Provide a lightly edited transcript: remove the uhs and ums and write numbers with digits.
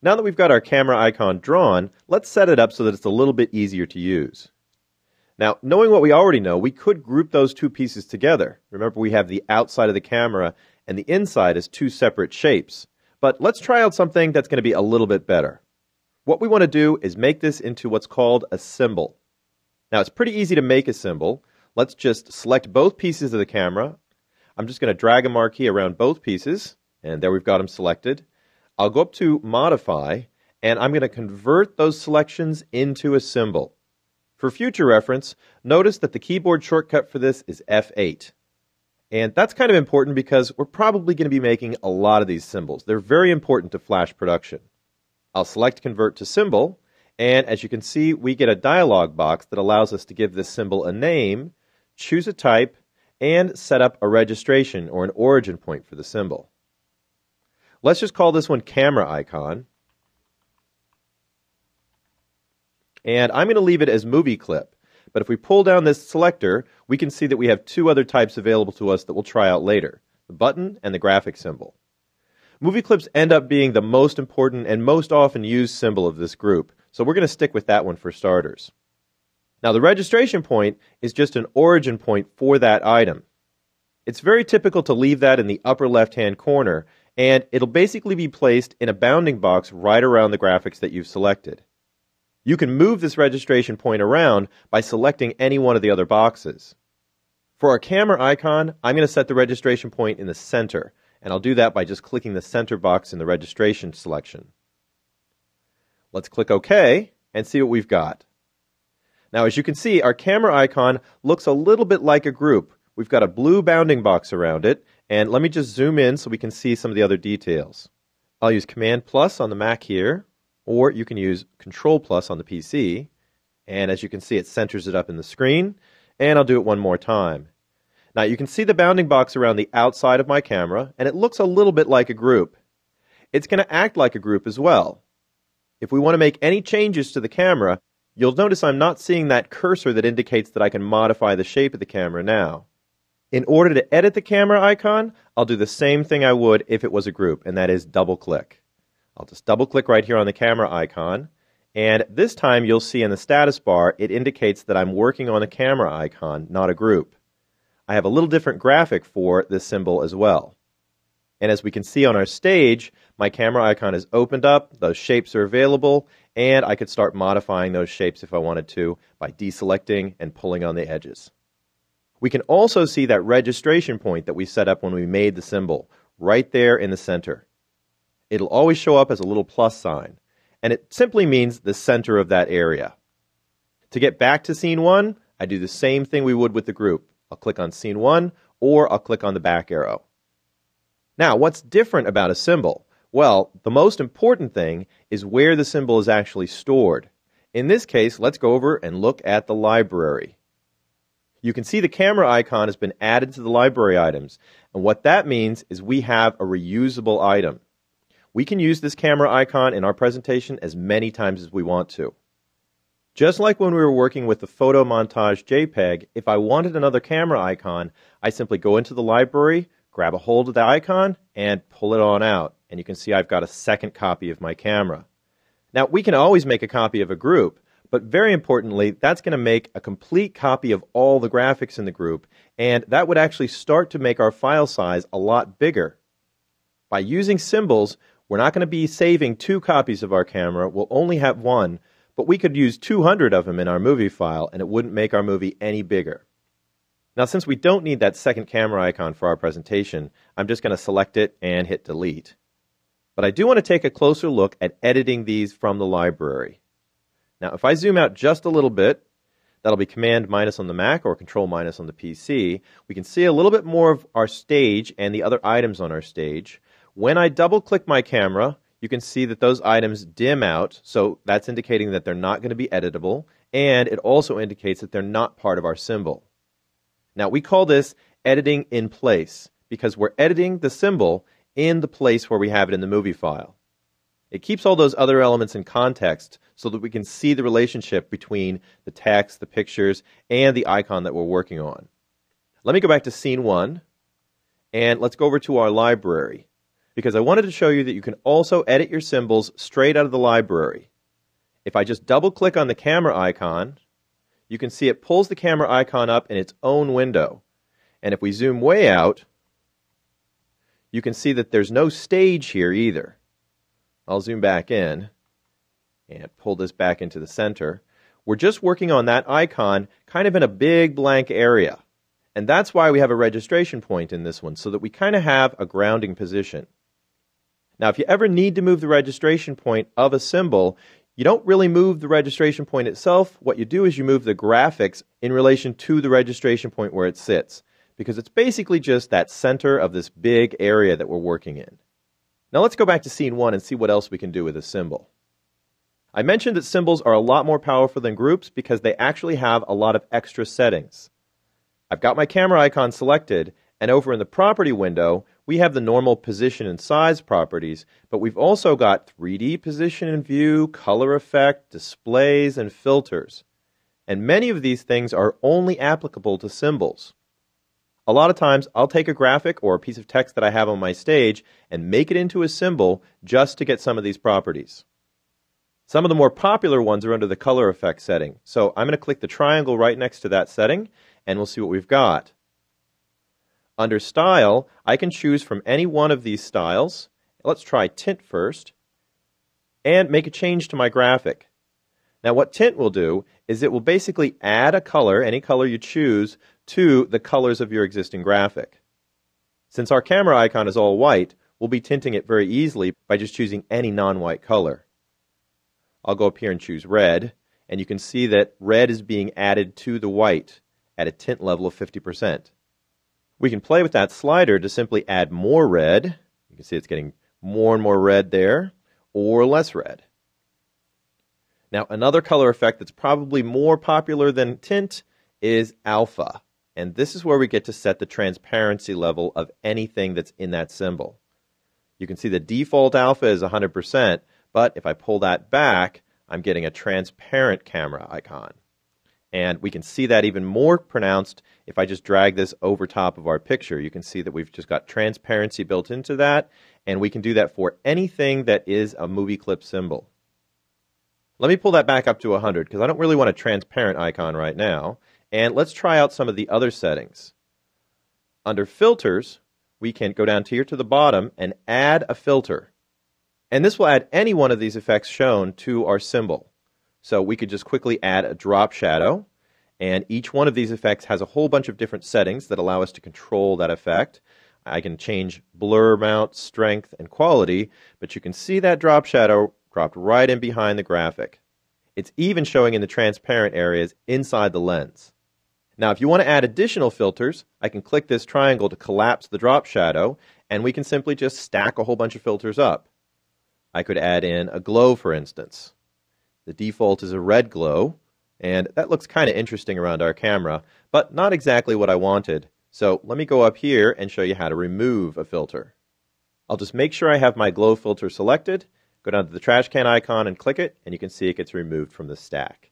Now that we've got our camera icon drawn, let's set it up so that it's a little bit easier to use. Now, knowing what we already know, we could group those two pieces together. Remember, we have the outside of the camera and the inside as two separate shapes. But let's try out something that's going to be a little bit better. What we want to do is make this into what's called a symbol. Now, it's pretty easy to make a symbol. Let's just select both pieces of the camera. I'm just going to drag a marquee around both pieces, and there we've got them selected. I'll go up to Modify, and I'm going to convert those selections into a symbol. For future reference, notice that the keyboard shortcut for this is F8. And that's kind of important because we're probably going to be making a lot of these symbols. They're very important to Flash production. I'll select Convert to Symbol, and as you can see, we get a dialog box that allows us to give this symbol a name, choose a type, and set up a registration or an origin point for the symbol. Let's just call this one Camera Icon. And I'm going to leave it as Movie Clip. But if we pull down this selector, we can see that we have two other types available to us that we'll try out later, the button and the graphic symbol. Movie clips end up being the most important and most often used symbol of this group, so we're going to stick with that one for starters. Now, the registration point is just an origin point for that item. It's very typical to leave that in the upper left-hand corner, and it'll basically be placed in a bounding box right around the graphics that you've selected. You can move this registration point around by selecting any one of the other boxes. For our camera icon, I'm going to set the registration point in the center, and I'll do that by just clicking the center box in the registration selection. Let's click OK and see what we've got. Now, as you can see, our camera icon looks a little bit like a group. We've got a blue bounding box around it, and let me just zoom in so we can see some of the other details. I'll use Command plus on the Mac here, or you can use Control plus on the PC, and as you can see, it centers it up in the screen, and I'll do it one more time. Now, you can see the bounding box around the outside of my camera, and it looks a little bit like a group. It's going to act like a group as well. If we want to make any changes to the camera, you'll notice I'm not seeing that cursor that indicates that I can modify the shape of the camera now. In order to edit the camera icon, I'll do the same thing I would if it was a group, and that is double-click. I'll just double-click right here on the camera icon, and this time you'll see in the status bar it indicates that I'm working on a camera icon, not a group. I have a little different graphic for this symbol as well. And as we can see on our stage, my camera icon is opened up, those shapes are available, and I could start modifying those shapes if I wanted to by deselecting and pulling on the edges. We can also see that registration point that we set up when we made the symbol, right there in the center. It'll always show up as a little plus sign, and it simply means the center of that area. To get back to scene 1, I do the same thing we would with the group. I'll click on scene 1, or I'll click on the back arrow. Now, what's different about a symbol? Well, the most important thing is where the symbol is actually stored. In this case, let's go over and look at the library. You can see the camera icon has been added to the library items, and what that means is we have a reusable item. We can use this camera icon in our presentation as many times as we want to. Just like when we were working with the photo montage JPEG, if I wanted another camera icon, I simply go into the library, grab a hold of the icon, and pull it on out. And you can see I've got a second copy of my camera. Now, we can always make a copy of a group, but very importantly, that's going to make a complete copy of all the graphics in the group, and that would actually start to make our file size a lot bigger. By using symbols, we're not going to be saving 2 copies of our camera, we'll only have 1, but we could use 200 of them in our movie file, and it wouldn't make our movie any bigger. Now, since we don't need that second camera icon for our presentation, I'm just going to select it and hit delete. But I do want to take a closer look at editing these from the library. Now, if I zoom out just a little bit, that'll be Command minus on the Mac or Control minus on the PC, we can see a little bit more of our stage and the other items on our stage. When I double-click my camera, you can see that those items dim out, so that's indicating that they're not going to be editable, and it also indicates that they're not part of our symbol. Now, we call this editing in place, because we're editing the symbol in the place where we have it in the movie file. It keeps all those other elements in context so that we can see the relationship between the text, the pictures, and the icon that we're working on. Let me go back to scene 1, and let's go over to our library. because I wanted to show you that you can also edit your symbols straight out of the library. If I just double-click on the camera icon, you can see it pulls the camera icon up in its own window. And if we zoom way out, you can see that there's no stage here either. I'll zoom back in and pull this back into the center. We're just working on that icon kind of in a big blank area. And that's why we have a registration point in this one, so that we kind of have a grounding position. Now, if you ever need to move the registration point of a symbol, you don't really move the registration point itself. What you do is you move the graphics in relation to the registration point where it sits, because it's basically just that center of this big area that we're working in. Now let's go back to scene 1 and see what else we can do with a symbol. I mentioned that symbols are a lot more powerful than groups because they actually have a lot of extra settings. I've got my camera icon selected, and over in the property window, we have the normal position and size properties, but we've also got 3D position and view, color effect, displays, and filters. And many of these things are only applicable to symbols. A lot of times, I'll take a graphic or a piece of text that I have on my stage and make it into a symbol just to get some of these properties. Some of the more popular ones are under the color effect setting. So I'm going to click the triangle right next to that setting, and we'll see what we've got. Under Style, I can choose from any one of these styles. Let's try Tint first, and make a change to my graphic. Now what Tint will do is it will basically add a color, any color you choose, to the colors of your existing graphic. Since our camera icon is all white, we'll be tinting it very easily by just choosing any non-white color. I'll go up here and choose red, and you can see that red is being added to the white at a tint level of 50%. We can play with that slider to simply add more red. You can see it's getting more and more red there, or less red. Now, another color effect that's probably more popular than tint is alpha. And this is where we get to set the transparency level of anything that's in that symbol. You can see the default alpha is 100%, but if I pull that back, I'm getting a transparent camera icon. And we can see that even more pronounced if I just drag this over top of our picture. You can see that we've just got transparency built into that, and we can do that for anything that is a movie clip symbol. Let me pull that back up to 100 because I don't really want a transparent icon right now. And let's try out some of the other settings. Under Filters, we can go down here to the bottom and add a filter. And this will add any one of these effects shown to our symbol. So we could just quickly add a drop shadow, and each one of these effects has a whole bunch of different settings that allow us to control that effect. I can change blur amount, strength, and quality, but you can see that drop shadow dropped right in behind the graphic. It's even showing in the transparent areas inside the lens. Now, if you want to add additional filters, I can click this triangle to collapse the drop shadow, and we can simply just stack a whole bunch of filters up. I could add in a glow, for instance. The default is a red glow, and that looks kind of interesting around our camera, but not exactly what I wanted. So let me go up here and show you how to remove a filter. I'll just make sure I have my glow filter selected, go down to the trash can icon and click it, and you can see it gets removed from the stack.